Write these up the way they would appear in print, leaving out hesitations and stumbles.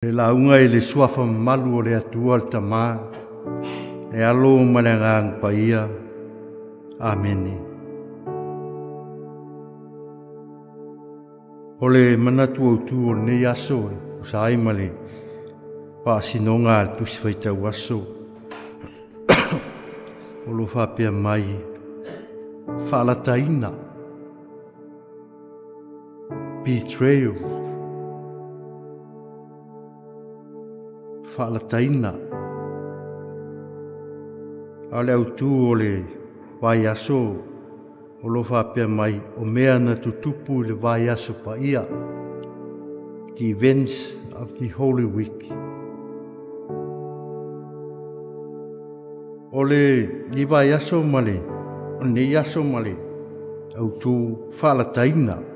Le launga I le suafa malu o le atua le tamā, e alo manangang paia. Amene. O le manatu au tu o nei aso, usai male, pa sinonga al tusifaita waso. O lo whapea mai, whalataina, betrayal, whalataina. Ale au tu o le vai aso, o lo whapea mai, o mea na tutupu le vai aso pa ia. The events of the Holy Week. O le vai aso male, o nei aso male, au tu whalataina.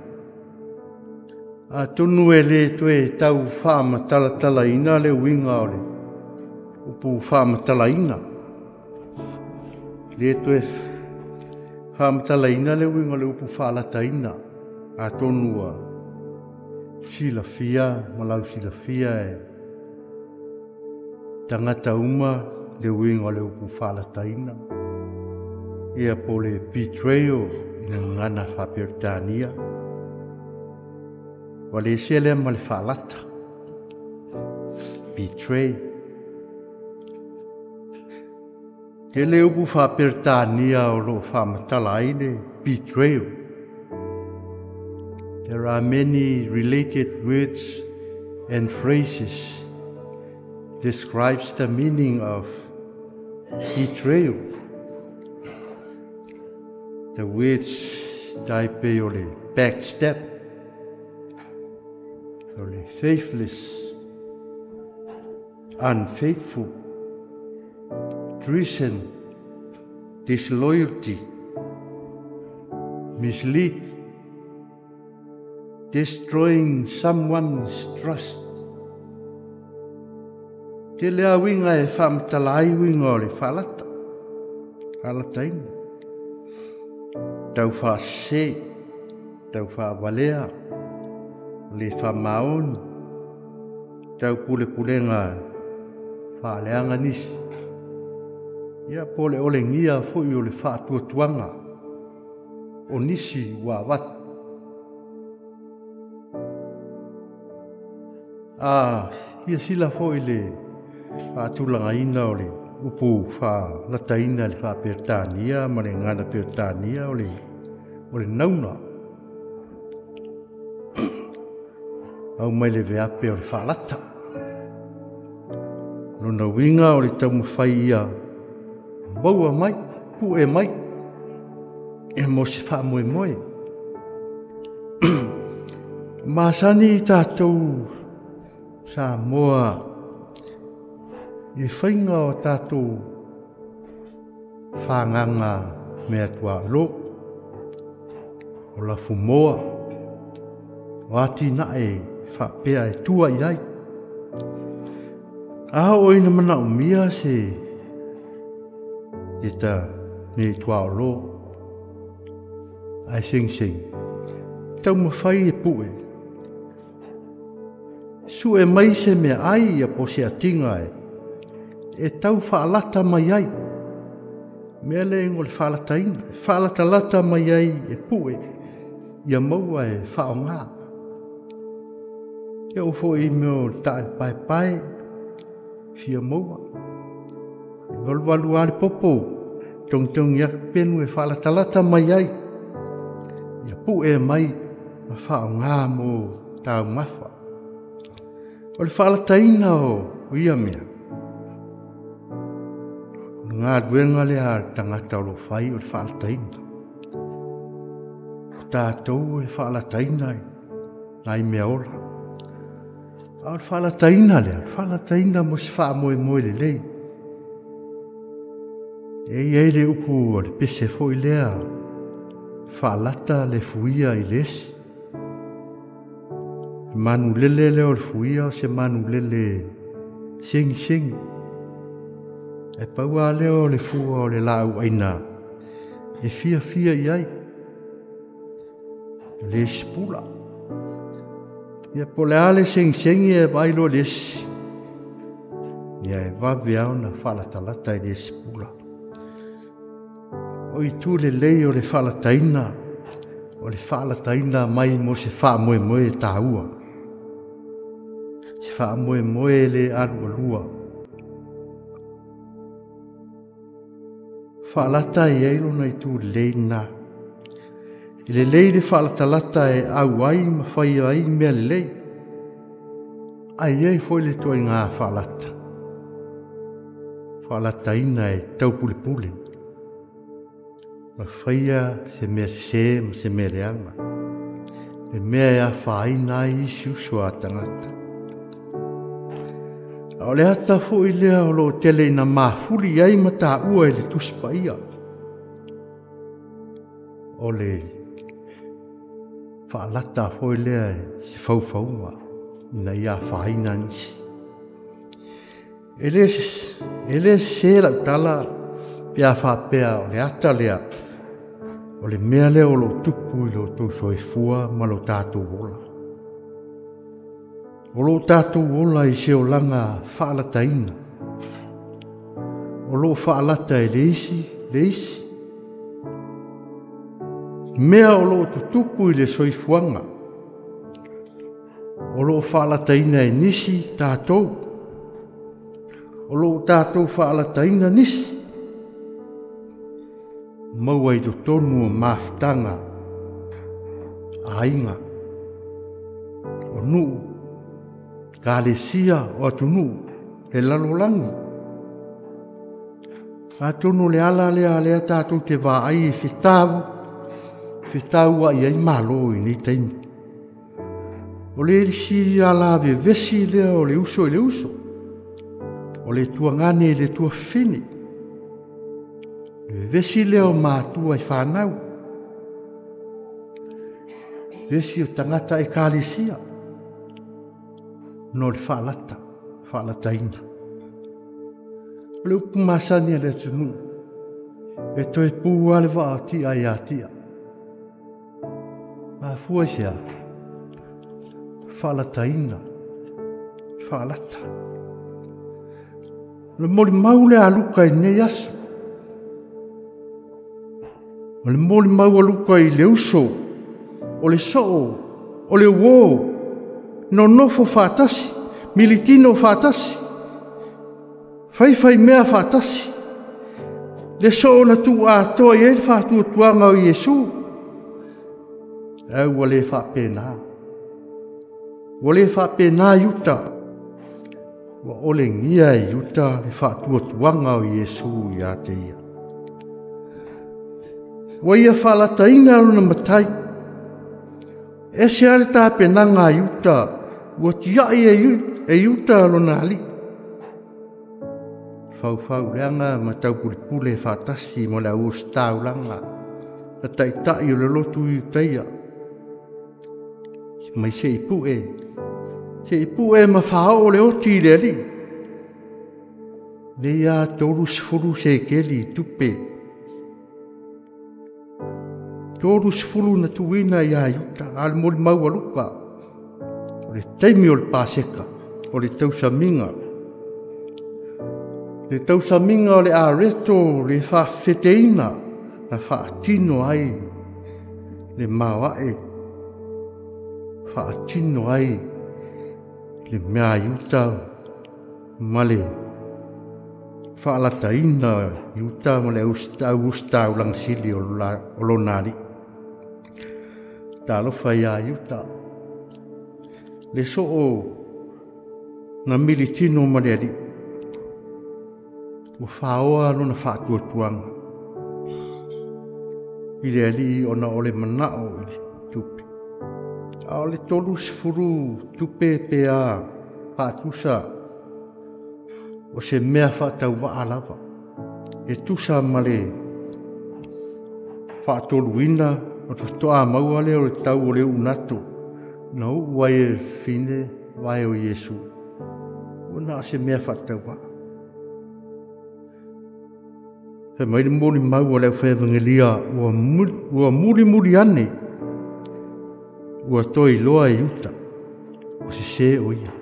A tonu e le toe tau whama tala ina le winga o le, upu whama tala ina. Le toe whama tala ina le winga le upu whalataina. A tonu a silafia, malau silafia e tangata uma le winga le upu whalataina. Ia po le betrayal ina ngana whaperitania. Wale se le ma le whalata. Betray. Te le upu whaperitania o lo whamatala aile. Betrayal. There are many related words and phrases describes the meaning of betrayal. The words taipe o le backstab, o le faithless, unfaithful, treason, disloyalty, mislead, destroying someone's trust. Te lea winga e whamtalai winga o le whalata. Whalataina. Tau whase, tau whawalea, le whamaon, tau pulenga whaleanga nisi. Ia pole ole ngia fui o le whatuatuanga, o nisi wa wat. Ia sila foi le whaatulanga ina o le upu whalataina le whaperitania, ma le ngana peritania o le nauna. Au mai le veape o le whalata. Lona winga o le taumawhai ia, maua mai, pue mai, e mo se whamoe moe. Masani tātou sa moa i whainga o tātou whanganga mea tua lo o la fumoa o ati na e whapea e tua i rai. A o ina mana o mia se i ta mea tua o lo ai sing tau mawhai e pue su e mai se mea ai a po se atinga e tau whaalata mai ai. Mea le ngol whaalataina, whaalata lata mai ai e pue, ia maua e whaonga. Ia ufo i meo tae pai, fia maua. Ngol walu ale popo, tong yak penu e whaalata lata mai ai. Ia pue mai, a whaonga mo tau mawha. O le whaalataina o ia mea. Ngā duenga le a tangata o lo whai o le whaalataina. Tātou e whaalataina nai mea ola. A o le whaalataina le, whaalataina mo se whaamoe le lei. Ei le upu o le pese foi lea. Whaalata le fuia i lesi. Manu lele le o fuia o se manu lele sing. E paua leo le fua o le lau aina. E fia iai. Le spula. Ia po le ale seng e bailo lesi. Ia e wawe au na whalatalata i lesi pula. O I tū le lei o le whalataina, o le whalataina mai mo se wha moe moe tā ua. Se wha moe moe le arua lua. Whalata i eiro na I tū lei nā. I le lei le whalatalata e au ai ma whai ai mea le lei. Ai ei foi le toi ngā whalata. Whalataina e taupule pule. Ma whaia se mea se ma se mea reanga. E mea ea whai nā isi usua tangata. O le hata fo I lea o lo tele ina mafuri ai ma tā ua e le tuspa ia. O le whaalata fo I lea se faufaunga ina ia whaina nisi. E le se la utala pia whapea o le ata lea. O le mea lea o lo tupu I lo tau soifua ma lo tātou ola. O lo tātou ola I se o langa whaalataina. O lo whaalata e leisi. Mea o lo tutupu I le soifuanga. O lo whaalataina e nisi tātou. O lo tātou whaalataina nisi. Maua I do tonu o maftanga. Ainga. O nuu. Ka le sia o atunu le lalolangi. Atunu le ala lea tātou te wā ai whitau a iai malo I ni taimi. O le si ala ve vesi lea o le uso. O le tuangane le tua fini. Le vesi lea o mātua I whanau. Vesi o tangata e ka le sia. No le whaalataina. Le upu masani le tunu. E toi pū ale wā tia I atia. A fua sia. Whaalataina. Whaalata. Le mori maule aluka I nei asu. O le mori mau aluka I le uso. O le soo. O le uo. No nofo whātasi, militino whātasi, whai mea whātasi. Le so na tu atoa I e whātua tuanga o Iesu. Au wale whapena. Wale whapena yuta. Wa ole ngia yuta le whātua tuanga o Iesu I ate ia. Wa ia whalataina aluna matai. E se ale tā penanga yuta, ua tiai e yuta alona ali. Fau leanga ma tau pulipule whātasi mo le au staulanga, a taitai o le lotu I taia. Mai se ipu e ma whao le oti le ali. Le ia toru sifuru se keli tupe. Toru sifuru na tuina ia yuta, al mori mau aluka. O le taimi o le paseka, o le tausaminga. Le tausaminga o le areto, le whawheteina, na whaatino ai, le mawae. Whaatino ai, le mea yuta, male. Whaalataina yuta, male usta ulang sili o lonari. Talo whaia yuta. Le so o na militino maleri. O whaoa no na whaatua tuanga. I le ali o na ole manao I tupe. A ole tolu sifuru tupe pea pātusa. O se mea whatau wa alava. E tusa male whaatoluina. O toa maua leo le tau o leo unato. Na uai e fine vai o Iesu. O na se mea whataua. He mai mori mau o leo whaevangelia ua muri ane. Ua toi loa I uta. o se o ia.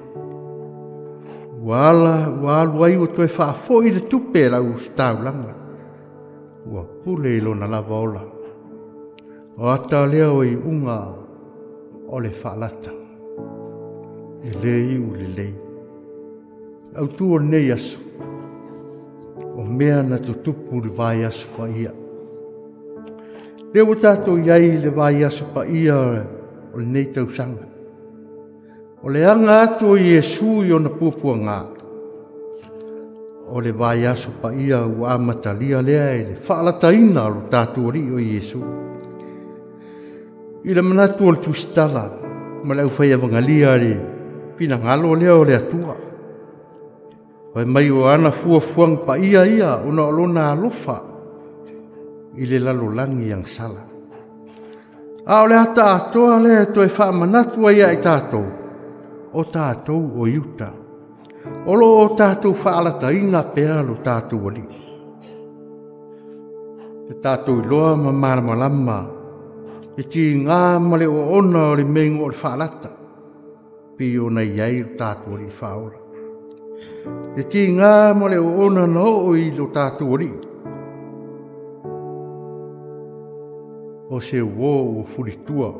Wala wai o toi fa fo i le tupe la u staulanga. Ua pule ilo na lava ola. O ata leo i unga o le whaalata. E lei u le lei. Au tu o nei asu. O mea na tutupu le vai asu pa ia. Leo tato iai le vai asu pa ia o le nei tau sanga. O le anga atu o Iesu i o na pupua ngā. O le vai asu pa ia ua amatalia lea e le whaalataina o tato ori o Iesu. I le manatu o le tustala, ma le au whai avangalia le pina ngalo lea o le atua. Wai mai o ana fuang pa ia o na olona alofa i le lalolangi ang sala. A o le hata atoa le to e wha manatu ia i tātou. O tātou o iuta. O lo o tātou whaalataina pēa lo tātou ali. E tātou i loa ma maramalama. E ti ngā male o ona o le mengo o le whaalata. Pi o na iai lo tātou ali whaora. E ti ngā male o ona na o i lo tātou ali. O se uo o furitua.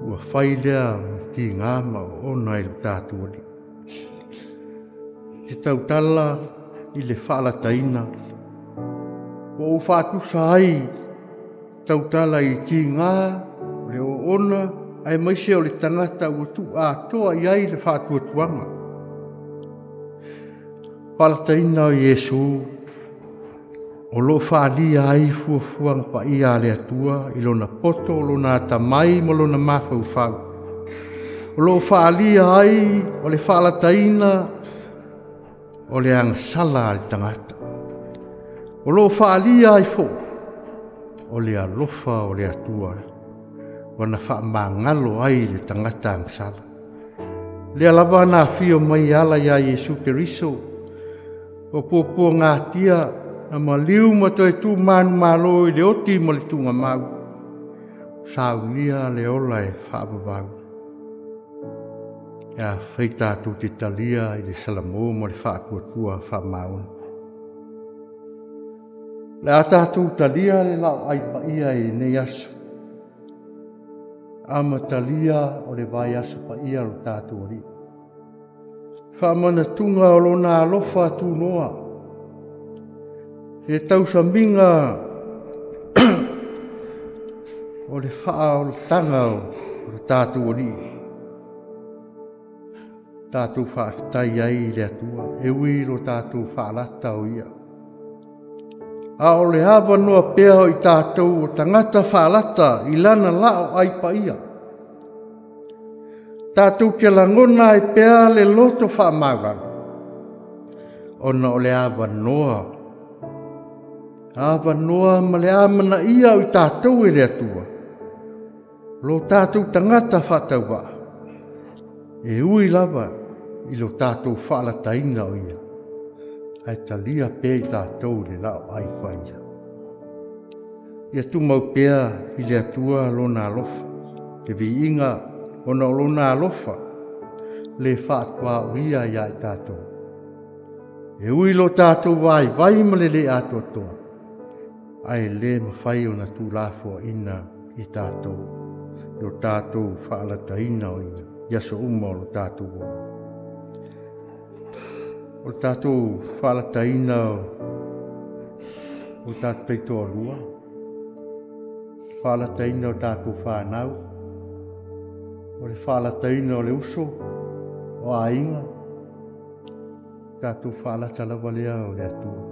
Ua whai lea ti ngā ma o na i lo tātou ali. Te tautala i le whaalataina. O whātusa ai tautala i ti ngā le o ona ai maise o le tangata ua tu a toa i ai le whātuatuanga. Whaalataina o Iesu o lo whaalia ai fuafuang pa ia le atua i lona poto o lona atamai mo lona mawhau. O lo whaalia ai o le whaalataina o le angsala al tangata. O lo whaalia ai fo. O le alofa o le atua. Wana whaamangalo ai le tangata angsala. Le alaba na fio mai ala ya Iesu Keriso. O pōpua ngā tia na maliu ma toi tū manu malo i le oti mo le tunga mau. Saunia le ola e whaababau. Ia whaita tu te talia i le salamo mo le whaakuatua whaamauna. Le atatu talia le lau aipa ia i nei asu. Ama talia o le vai asu pa ia lo tātu ori. Whaamana tunga o lona alofa tu noa. E tausaminga o le wha o le tanga o le tātu ori. Tātu whaafitai ai le atua, e ui lo tātu whaalata o ia. A o le hawa noa pēo i tātou o tangata whaalata i lana lao ai pa ia. Tātou ke langona i pēa le loto whaamagana. Ona o le hawa noa. Hawa noa ma le amana ia o i tātou e le atua. Lo tātou tangata whataua. E ui lava i lo tātou whaalataina o ia. Ai talia pē i tātou le lao ai whaia. Ia tu mau pēa i le atua lona alofa. Te vi inga ona lona alofa. Le whaatua o ia ia i tātou. E ui lo tātou vai ma le atua toa. Ai le mawhai o na tū lafo ina i tātou. Lo tātou whaalataina o ia. Ia so uma o lo tātou o. O tātou whaalataina o tātou peito a lua. Whaalataina o tātou whanau. O le whaalataina o le uso. O a inga. Tātou whaalata lawa lea o le atua.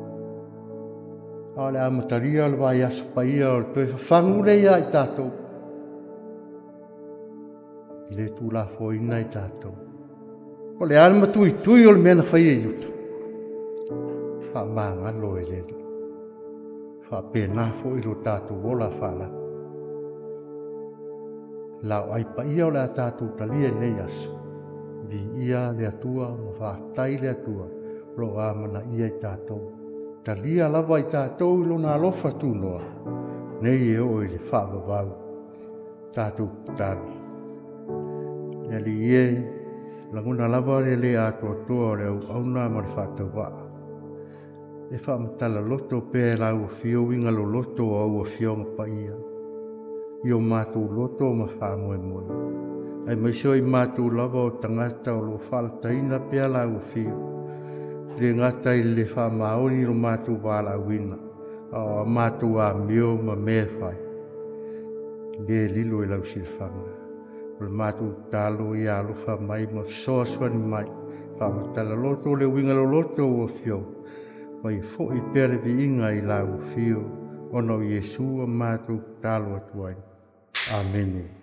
A le amataria o le vai asu paia o le toi whangu leia i tātou. I le tū la foina i tātou. O le alma tui o le mena whai e yuta. Wha māngalo e le. Wha pēnā fo i lo tātou wola whala. Lau ai pa ia o le a tātou talia nei asu. Vi ia le atua, ma whātai le atua. Lo amana ia i tātou. Talia lava i tātou i lo nā lofa tūnoa. Nei e o i le whaavavau. Tātou tātou. e li e laguna lava le atoatoa o le auauna ma le faatauaa e faamatala loto pe la uafio uiga loloto o auafioga paia i o matou loto ma faamoemoe ai maiso i matou lava o tagata o loo faalataina pea la uafio le gata i le faamaoni lo matou valauina a matou amio ma mea fai le lilo i lausilfaga o le matou talo ia alofa mai ma fesoasoani mai faamatala loto o le uiga loloto uafio mai foʻi pea le viiga i lauafio ona o iesu a matou talo atu ai amene.